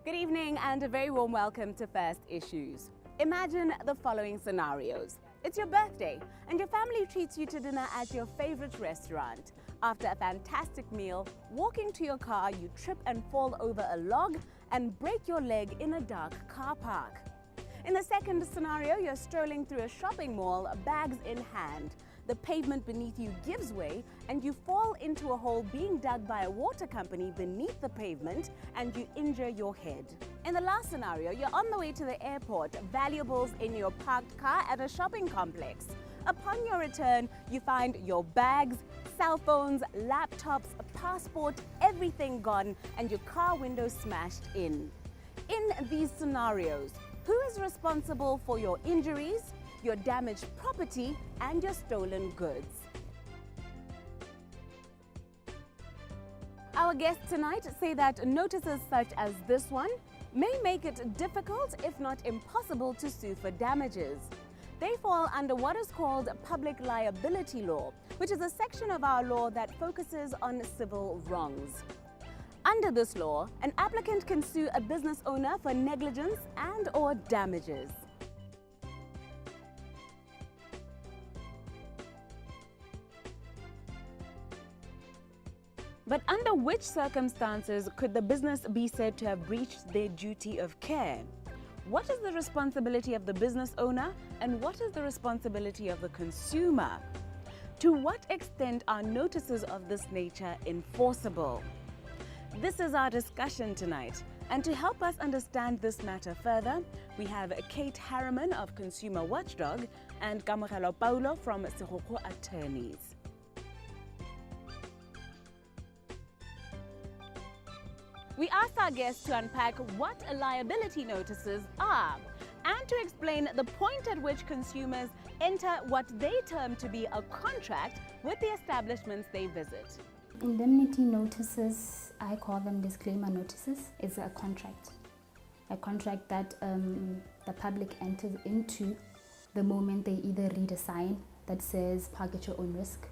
Good evening and a very warm welcome to First Issues. Imagine the following scenarios. It's your birthday and your family treats you to dinner at your favorite restaurant. After a fantastic meal, walking to your car, you trip and fall over a log and break your leg in a dark car park. In the second scenario, you're strolling through a shopping mall, bags in hand. The pavement beneath you gives way and you fall into a hole being dug by a water company beneath the pavement and you injure your head. In the last scenario, you're on the way to the airport, valuables in your parked car at a shopping complex. Upon your return, you find your bags, cell phones, laptops, passport, everything gone and your car window smashed in. In these scenarios, who is responsible for your injuries, your damaged property and your stolen goods? Our guests tonight say that notices such as this one may make it difficult, if not impossible, to sue for damages. They fall under what is called public liability law, which is a section of our law that focuses on civil wrongs. Under this law, an applicant can sue a business owner for negligence and/or damages. But under which circumstances could the business be said to have breached their duty of care? What is the responsibility of the business owner and what is the responsibility of the consumer? To what extent are notices of this nature enforceable? This is our discussion tonight, and to help us understand this matter further, we have Kate Harriman of Consumer Watchdog and Kamogelo Paulo from Sehoko Attorneys. We asked our guests to unpack what liability notices are and to explain the point at which consumers enter what they term to be a contract with the establishments they visit. Indemnity notices, I call them disclaimer notices, is a contract that the public enters into the moment they either read a sign that says park at your own risk,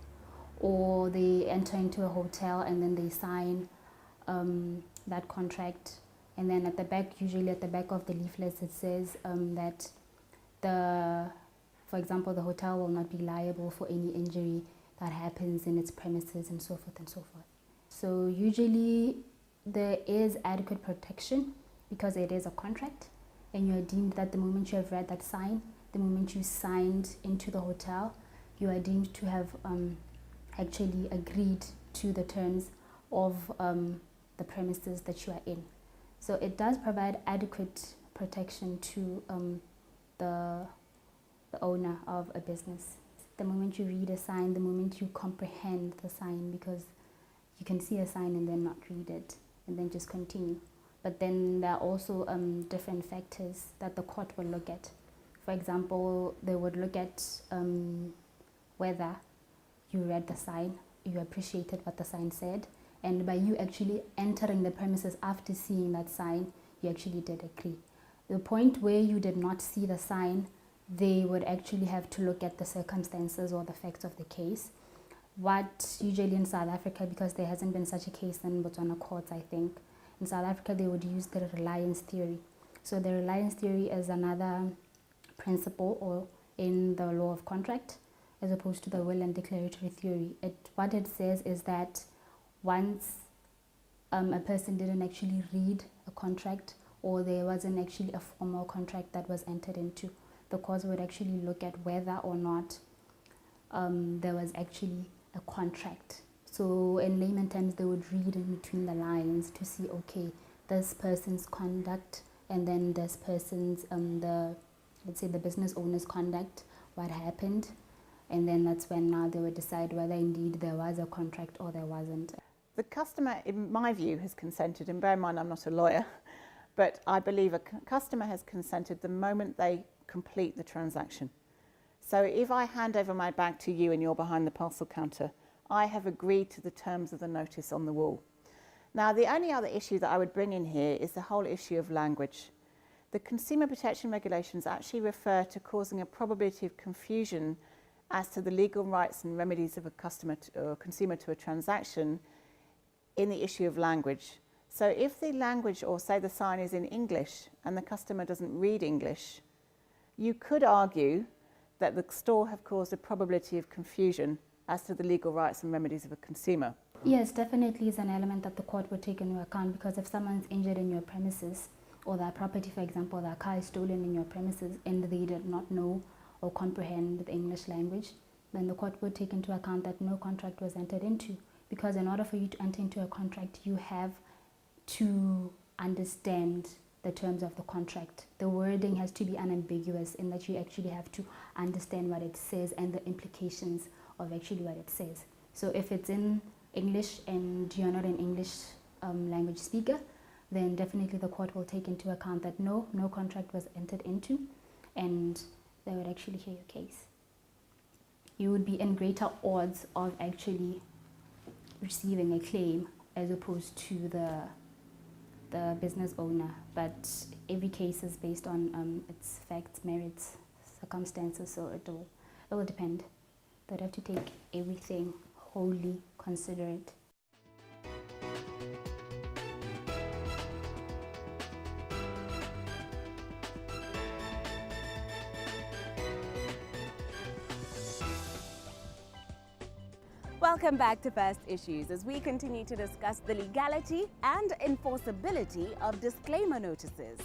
or they enter into a hotel and then they sign that contract, and then at the back, usually at the back of the leaflets, it says that for example, the hotel will not be liable for any injury that happens in its premises and so forth and so forth. So usually there is adequate protection because it is a contract and you are deemed that the moment you have read that sign, the moment you signed into the hotel, you are deemed to have actually agreed to the terms of the premises that you are in. So it does provide adequate protection to the owner of a business. The moment you read a sign, the moment you comprehend the sign, because you can see a sign and then not read it and then just continue. But then there are also different factors that the court will look at. For example, they would look at whether you read the sign, you appreciated what the sign said, and by you actually entering the premises after seeing that sign, you actually did agree. The point where you did not see the sign, they would actually have to look at the circumstances or the facts of the case. What usually in South Africa, because there hasn't been such a case in Botswana courts, I think, in South Africa they would use the reliance theory. So the reliance theory is another principle or in the law of contract as opposed to the will and declaratory theory. What it says is that once a person didn't actually read a contract or there wasn't actually a formal contract that was entered into, the court would actually look at whether or not there was actually a contract. So in layman terms, they would read in between the lines to see, okay, this person's conduct and then this person's, let's say the business owner's conduct, what happened, and then that's when now they would decide whether indeed there was a contract or there wasn't. The customer, in my view, has consented, and bear in mind I'm not a lawyer, but I believe a customer has consented the moment they complete the transaction. So if I hand over my bag to you and you're behind the parcel counter, I have agreed to the terms of the notice on the wall. Now, the only other issue that I would bring in here is the whole issue of language. The consumer protection regulations actually refer to causing a probability of confusion as to the legal rights and remedies of a customer or consumer to a transaction in the issue of language. So if the language, or say the sign is in English and the customer doesn't read English, you could argue that the store have caused a probability of confusion as to the legal rights and remedies of a consumer. Yes, definitely is an element that the court would take into account, because if someone's injured in your premises, or their property, for example, their car is stolen in your premises and they did not know or comprehend the English language, then the court would take into account that no contract was entered into. Because in order for you to enter into a contract, you have to understand the terms of the contract. The wording has to be unambiguous in that you actually have to understand what it says and the implications of actually what it says. So if it's in English and you're not an English language speaker, then definitely the court will take into account that no contract was entered into, and they would actually hear your case. You would be in greater odds of actually receiving a claim as opposed to the business owner, but every case is based on its facts, merits, circumstances, so it will depend. They'd have to take everything wholly, consider it. Welcome back to First Issues as we continue to discuss the legality and enforceability of disclaimer notices.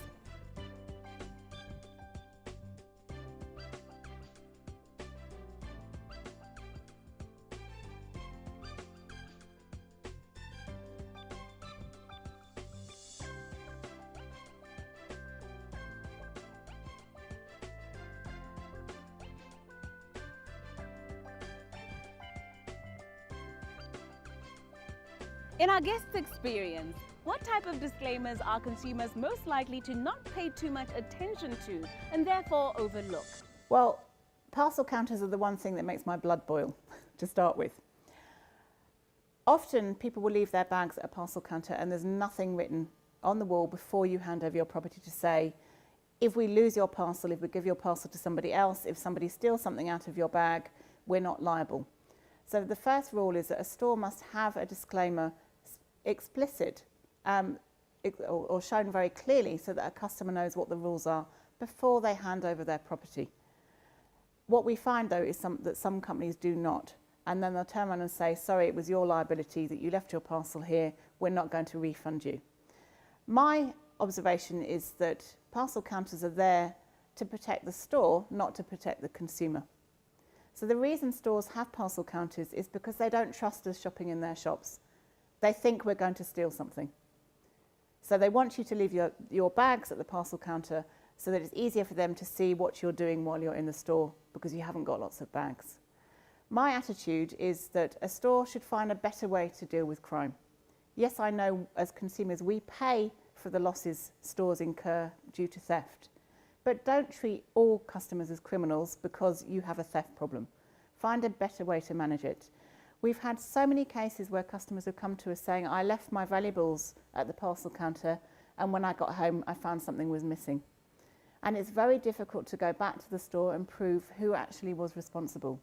In our guest's experience, what type of disclaimers are consumers most likely to not pay too much attention to and therefore overlook? Well, parcel counters are the one thing that makes my blood boil, to start with. Often people will leave their bags at a parcel counter and there's nothing written on the wall before you hand over your property to say, if we lose your parcel, if we give your parcel to somebody else, if somebody steals something out of your bag, we're not liable. So the first rule is that a store must have a disclaimer explicit or shown very clearly so that a customer knows what the rules are before they hand over their property. What we find though is that some companies do not, and then they'll turn around and say, sorry, it was your liability that you left your parcel here, we're not going to refund you. My observation is that parcel counters are there to protect the store, not to protect the consumer. So the reason stores have parcel counters is because they don't trust us shopping in their shops. They think we're going to steal something. So they want you to leave your bags at the parcel counter so that it's easier for them to see what you're doing while you're in the store because you haven't got lots of bags. My attitude is that a store should find a better way to deal with crime. Yes, I know as consumers we pay for the losses stores incur due to theft, but don't treat all customers as criminals because you have a theft problem. Find a better way to manage it. We've had so many cases where customers have come to us saying, I left my valuables at the parcel counter and when I got home I found something was missing. And it's very difficult to go back to the store and prove who actually was responsible.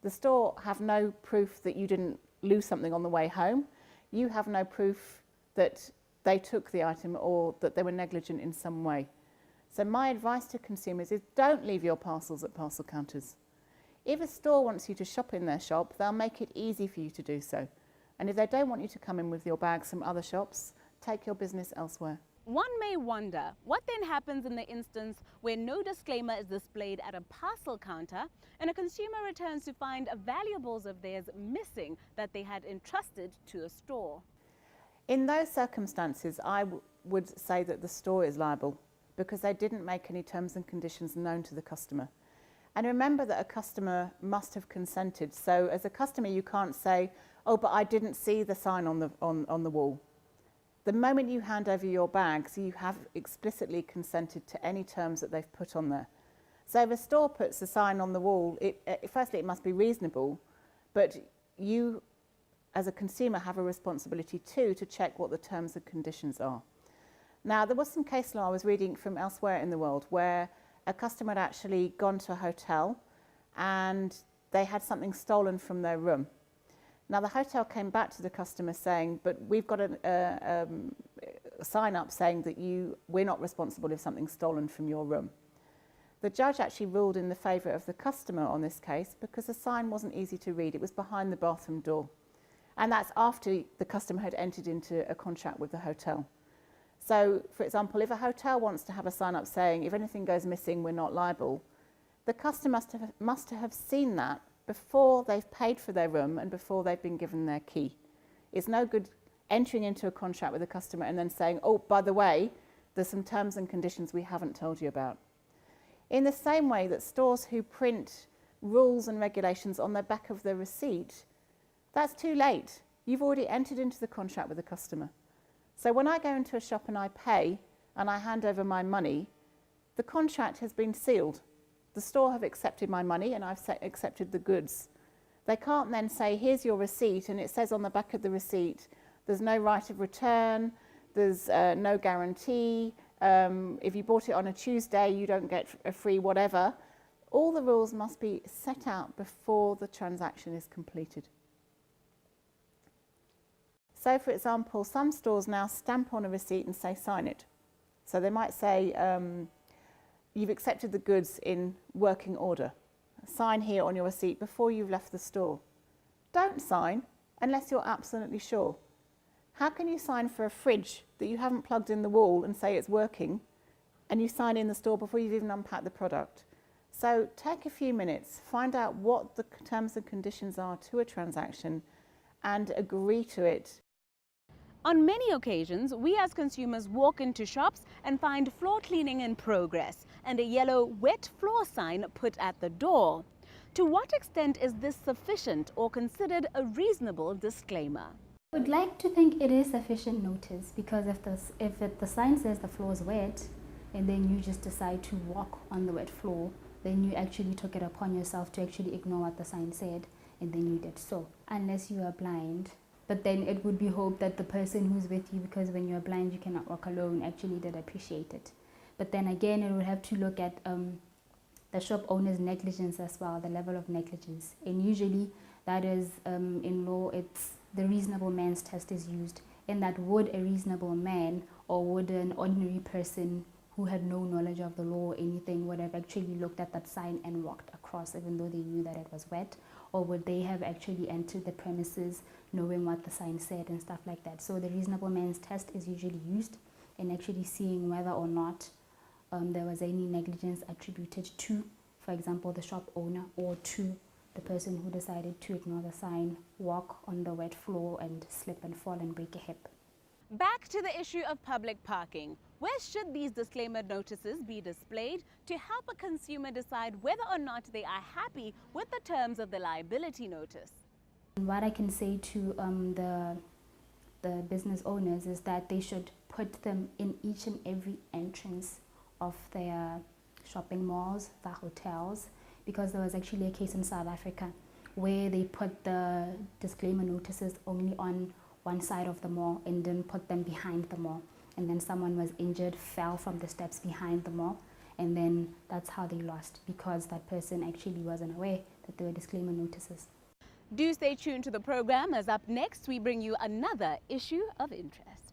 The store have no proof that you didn't lose something on the way home. You have no proof that they took the item or that they were negligent in some way. So my advice to consumers is don't leave your parcels at parcel counters. If a store wants you to shop in their shop, they'll make it easy for you to do so. And if they don't want you to come in with your bags from other shops, take your business elsewhere. One may wonder, what then happens in the instance where no disclaimer is displayed at a parcel counter and a consumer returns to find valuables of theirs missing that they had entrusted to a store? In those circumstances, I would say that the store is liable because they didn't make any terms and conditions known to the customer. And remember that a customer must have consented. So as a customer, you can't say, oh, but I didn't see the sign on the wall. The moment you hand over your bags, you have explicitly consented to any terms that they've put on there. So if a store puts a sign on the wall, firstly, it must be reasonable, but you, as a consumer, have a responsibility too to check what the terms and conditions are. Now, there was some case law I was reading from elsewhere in the world where a customer had actually gone to a hotel and they had something stolen from their room. Now, the hotel came back to the customer saying, but we've got sign up saying that we're not responsible if something's stolen from your room. The judge actually ruled in the favour of the customer on this case because the sign wasn't easy to read. It was behind the bathroom door. And that's after the customer had entered into a contract with the hotel. So, for example, if a hotel wants to have a sign up saying, if anything goes missing, we're not liable, the customer must have seen that before they've paid for their room and before they've been given their key. It's no good entering into a contract with a customer and then saying, oh, by the way, there's some terms and conditions we haven't told you about. In the same way that stores who print rules and regulations on the back of the receipt, that's too late. You've already entered into the contract with the customer. So when I go into a shop and I pay and I hand over my money, the contract has been sealed. The store have accepted my money and I've accepted the goods. They can't then say, here's your receipt, and it says on the back of the receipt, there's no right of return, there's no guarantee, if you bought it on a Tuesday, you don't get a free whatever. All the rules must be set out before the transaction is completed. So, for example, some stores now stamp on a receipt and say, sign it. So they might say, you've accepted the goods in working order. Sign here on your receipt before you've left the store. Don't sign unless you're absolutely sure. How can you sign for a fridge that you haven't plugged in the wall and say it's working, and you sign in the store before you've even unpacked the product? So take a few minutes, find out what the terms and conditions are to a transaction and agree to it. On many occasions, we as consumers walk into shops and find floor cleaning in progress and a yellow wet floor sign put at the door. To what extent is this sufficient or considered a reasonable disclaimer? I would like to think it is sufficient notice, because if the sign says the floor is wet and then you just decide to walk on the wet floor, then you actually took it upon yourself to actually ignore what the sign said, and then you did so, unless you are blind. But then it would be hoped that the person who's with you, because when you're blind you cannot walk alone, actually did appreciate it. But then again, it would have to look at the shop owner's negligence as well, the level of negligence. And usually that is, in law, it's the reasonable man's test is used, in that would a reasonable man or would an ordinary person who had no knowledge of the law or anything would have actually looked at that sign and walked across even though they knew that it was wet, or would they have actually entered the premises knowing what the sign said and stuff like that. So the reasonable man's test is usually used in actually seeing whether or not there was any negligence attributed to, for example, the shop owner, or to the person who decided to ignore the sign, walk on the wet floor and slip and fall and break a hip. Back to the issue of public parking. Where should these disclaimer notices be displayed to help a consumer decide whether or not they are happy with the terms of the liability notice? What I can say to the business owners is that they should put them in each and every entrance of their shopping malls, the hotels, because there was actually a case in South Africa where they put the disclaimer notices only on one side of the mall and then put them behind the mall. And then someone was injured, fell from the steps behind the mall, and then that's how they lost, because that person actually wasn't aware that there were disclaimer notices. Do stay tuned to the program, as up next we bring you another issue of interest.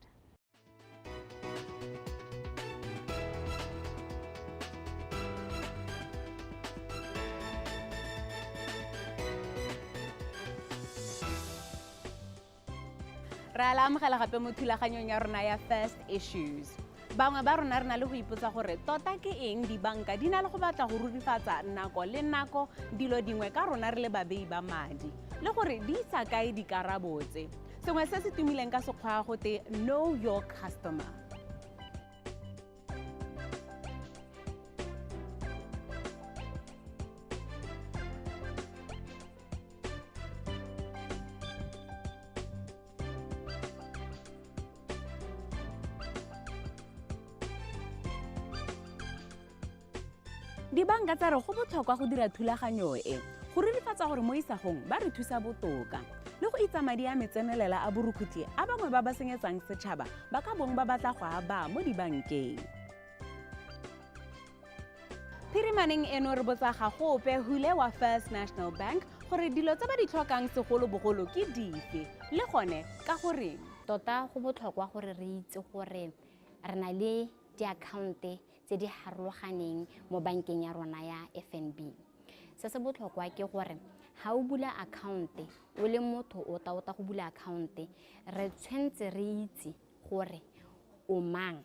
Ra la amogela gape mo thulaganyong ya rona ya First Issues. Bangwe ba rona re na le go ipotsa gore tota ke eng dibanka di na le go batla go rurifatsa nako le nako dilo dingwe ka rona re le babei ba madi, le gore di isa kae dikarabo tse. Sengwe se se tumileng ka sekgwa go te know your customer. Dibanka tsa re go botlhokwa go dira thulaganyo e go rurifatsa gore mo isagong ba re thusa botoka le go itsa madi a metsenelela a borukhutlhi a bangwe ba ba senyetsang setšhaba ba ka bong ba batla go a ba mo dibankeng. Phirimaneng eno re botsa ga gope Hule wa First National Bank gore dilo tse ba di tlhokang segolobogolo ke dife le gone ka goreng. Tota go botlhokwa gore re itse gore re na le di-account-e tse di harologaneng mo bankeng ya rona ya FNB. Se se botlhokwa ke gore ha o bula account-e o le motho o ta go bula account-e, re tshwentse re itse gore o mang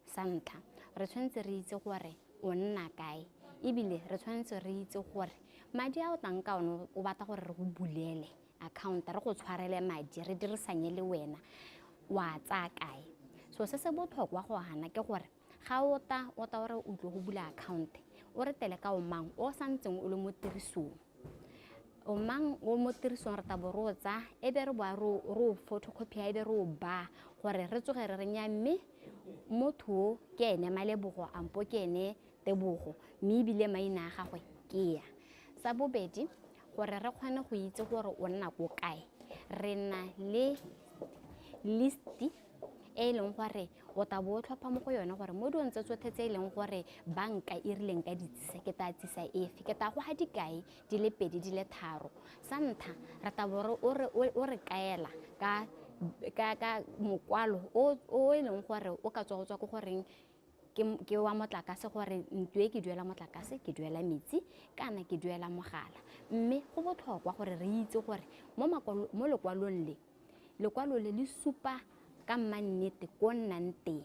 sa ntlha, re tshwentse re itse gore o nna kae, ebile re tshwentse re itse gore madi a o tlang ka one o batla gore re go bulele account, re go tshwarele madi, re dirisanye le wena, wa tsaya kae. So se se botlhokwa go hana ke gore ga o ta gore o tlo go bula account, o re tele ka o mang o santseng o le mo tirisong. O mang o mo tirisong re tabo ro tsa e be re ba ro photocopy e be ro ba gore re tsoge re renya mme motho ke ene Malebogo ampo ke ene Tebogo mme ebile maina a gagwe ke ya. Sa bobedi gore re kgone go itse gore o nna ko kae, re na le listi e leng gore o ta bo tlhopha mo go yone gore mo di ntse tsotlhe tse e leng gore banka e rileng ka ditsisa ke ta tsisa efe, ke ta go ga dikae di le pedi di le tharo. Sa ntlha re ta bo o re kaela ka mokwalo o e leng gore o ka tswa ko goreng ke wa motlakase gore ntwe ke duela motlakase, ke duela metsi kana ke duela mogala. Mme go botlhokwa gore re itse gore mo lekwalo le supa ka mannete ko nnang teng.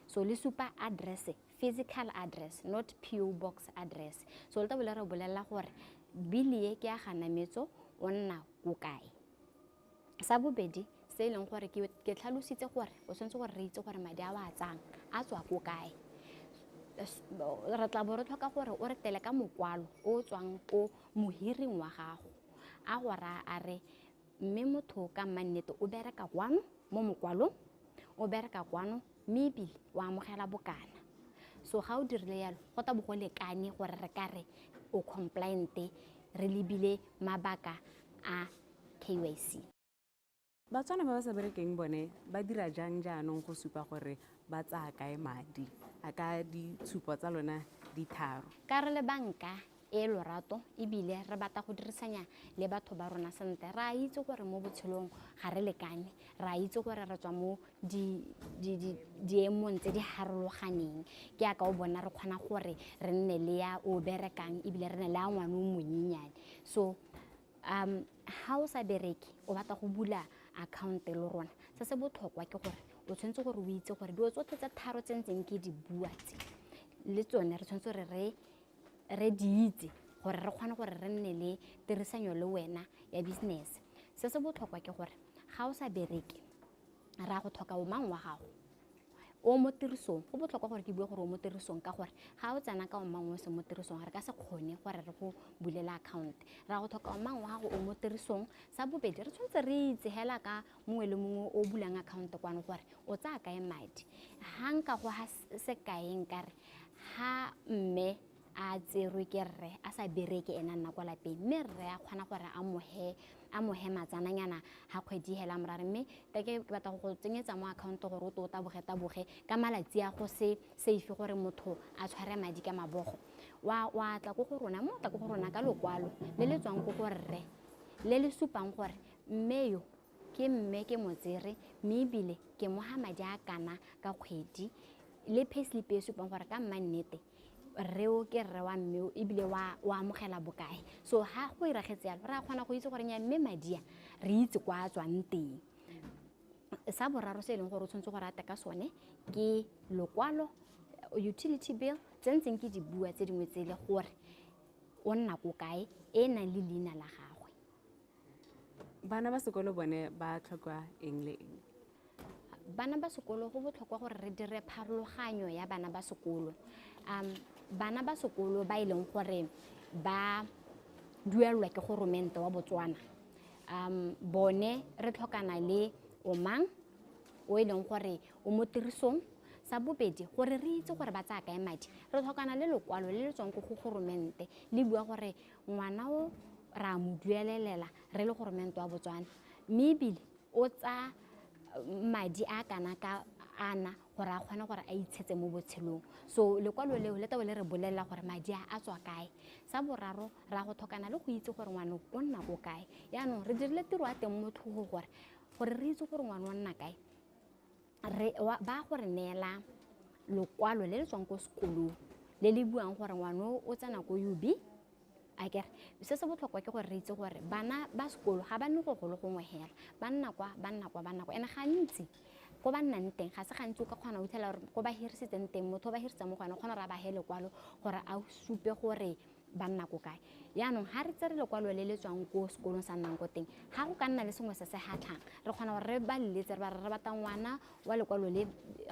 So le supa address, physical address, not PO box address. So le tabole re bolela gore bili e ke a ganametso o nna ko kae. Sa bobedi se e leng gore ke tlhalositse gore o tshwanetse gore re itse gore madi a wa tsang a tswa ko kae. Re tla bo re tlhoka gore o re tele ka mokwalo o tswang ko mohiring wa gago a gore a re mme motho ka mannete o bereka kwano mo mokwalong, o bereka kwano mme ebile wa amogela bokana. So ga o dirile yalo go ta bo go lekane gore re ka re o compliant re lebile mabaka a KYC. Batswana ba ba sa berekeng bone ba dira jang jaanong go supa gore ba tsaya kae madi a ka ditshupo tsa lona di tharo? Ka re le banka e lorato ebile re batla go dirisanya le batho ba rona sentle, re a itse gore mo botshelong ga re lekane, re a itse gore re tswa mo diemong tse di harologaneng ke aka o bona re kgona gore re nne le ya o berekang ebile re nne le ya ngwana o monyenyane. So ha o sa bereke o batla go bula account le rona, se se botlhokwa ke gore o tshwanetse gore o itse gore dilo tsotlhe tse tharo tse ntseng ke di bua tse le tsone re tshwanetse gore re di itse gore re kgone gore re nne le tirisanyo le wena ya business. Se se botlhokwa ke gore ga o sa bereke ra go tlhoka o mang wa gago o mo tirisong. Go botlhokwa gore ke bue gore o mo tirisong ka gore ga o tsena ka o mang o se mo tirisong re ka se kgone gore re go bulela account. Ra go tlhoka o mang wa gago o mo tirisong. Sa bobedi re tshwanetse re itse hela ka mongwe le mongwe o bulang account kwano gore o tsaya kae madi. Ha nka go ha se kaeng kare ha mme a tserwe ke rre a sa bereke ena nna kwa lapeng mme rre a kgona gore a mohe matsananyana ha kgwedi hela morare mme ke batla go tsenyetsa mo account gore o to taboge ka malatsi a go se safe gore motho a tshware madi ka mabogo wa tla go rona mo tla go rona ka lokwalo le le tswang go rre le le supang gore mme yo ke mme ke motsere mme ebile ke moha madi a kana ka kgwedi le payslip e supang gore ka mannete re o ke rre wa mme ebile wa amogela bokae. So ha go iragetse yalo re a kgona go itse gore nya mme madia re itse kwa a tswang teng. Sa boraro se e leng gore o tshwanetse gore a teka sone ke lokwalo, utility bill tse ntseng ke di bua tse dingwe tse le gore o nna ko kae e nang le leina la gagwe. Bana ba sekolo bone ba tlhoka eng le eng? Bana ba sekolo go botlhokwa gore re dire pharologanyo ya bana ba sekolo. Bana ba sekolo ba e leng gore ba duelwa ke goromente wa Botswana bone re tlhokana le o mang o e leng gore o mo tirisong. Sa bobedi gore re itse gore ba tsaya kae madi re tlhokana le lokwalo le le tswang go goromente le bua gore ngwana o ra mo duelelela re le goromente wa Botswana mme ebile o tsa madi a kana ka ana gore a kgone gore a itshetse mo botshelong. So lekwalo leo le tabo le re bolelela gore madi a tswa kae. Sa boraro ra go tlhokana le go itse gore ngwana o nna go kae. Yaanong re dirile tiro a teng mo tlhogo gore gore re itse gore ngwana o nna kae ba gore neela lokwalo le le tswang ko sekolong le le buang gore ngwana o tsena ko UB a kere se se botlhokwa ke gore re itse gore bana ba sekolo ga ba nne go golo gongwe hela ba nna kwa ene gantsi ko ba nnang teng ga se gantsi o ka kgona o itlhela gore ko ba hirisitseng teng motho o ba hirisa mo go ene o kgona gore a ba he lekwalo gore a supe gore ba nna ko kae yaanong ga re tsere lekwalo le le tswang ko sekolong sa nnang ko teng ga go ka nna le sengwe se se hatlhang re kgona gore re ba leletse re batla ngwana wa lekwalo le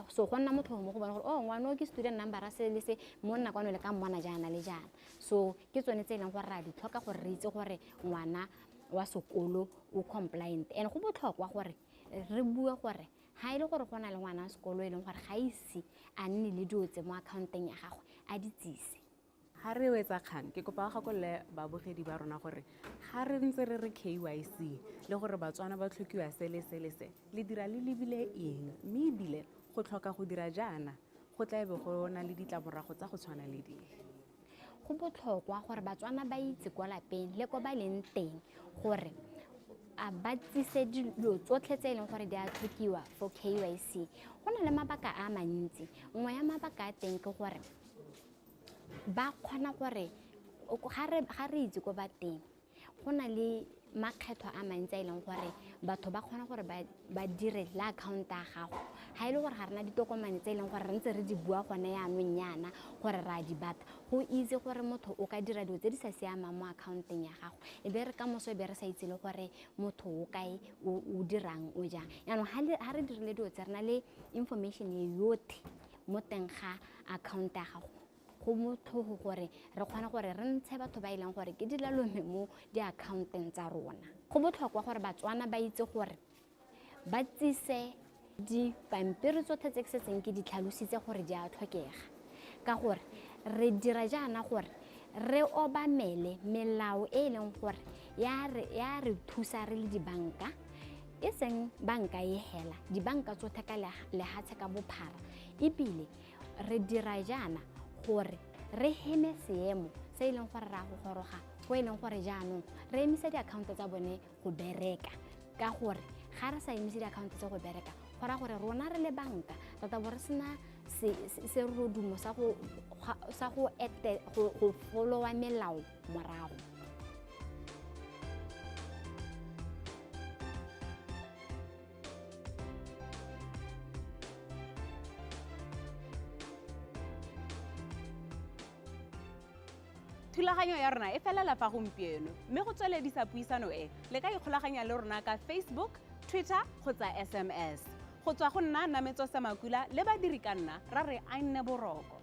so go nna motlho mo go bona gore ngwana o ke student number a se le se mo nna kwano le ka mmona jaana le jaana so ke tsone tse e leng gore ra di tlhoka gore re itse gore ngwana wa sekolo o compliant and go botlhokwa gore re bue gore ha ile gore go na le ngwana wa sekolo e leng gore ga ise a nne le diotse mo accounteng ya gagwe a ditsise. Ha re wetsa kgang ke kopa ga golle babogedi ba rona gore ga re ntse re re KYC le gore batswana ba tlhokiwa se le dira le lebile eng mme ebile go tlhoka go dira jaana go tla be go na le ditlamorago tsa go tshwana le di go botlhokwa gore batswana ba itse kwa lapeng le ko ba leng teng gore a ba tsise dilo tsotlhe tse e leng gore di a tlhokiwa for KYC go na le mabaka a mantsi nngwe ya mabaka a teng ke gore ba kgona gore ga re itse ko ba teng go na le makgetho a mantsi a e leng gore batho ba kgona gore ba dire la account ya gago ga e le gore ga rena ditokomane tse e leng gore re ntse re di bua gone yaanong yana gore ra di bata go itse gore motho o ka dira dilo tse di sa siamang mo accounteng ya gago e be re ka moso e be re sa itse le gore motho o kae o dirang o jang yaanong ga re dirile dilo tse re na le information e yotlhe mo teng ga account ya gago go motlhogo gore re kgona gore re ntshe batho ba e leng gore ke dilalome mo di-accounteng tsa rona go botlhokwa gore batswana ba itse gore ba tsise dipampiri tsotlhe tse ke setseng ke di tlhalositse gore di a tlhokega ka gore re dira jaana gore re obamele melao e leng gore ya re thusa re le dibanka e seng banka e hela dibanka tsotlhe ka lehatshe ka bophara ebile re dira jaana gore re heme seemo se e leng gore ra go goroga go e leng gore jaanong re emisa di-account tsa bone go bereka ka gore ga re sa emise di-account tsa go bereka gora gore rona re le banka re tla bo re sena se rodumo sa go followa melao morago. Thulaganyo ya rona e felela fa gompieno mme go tsweledisa puisano e le ka ikgolaganya le rona ka Facebook, Twitter kgotsa SMS. Go tswa go nna Nametso Samakula le badiri ka nna ra re a nne boroko.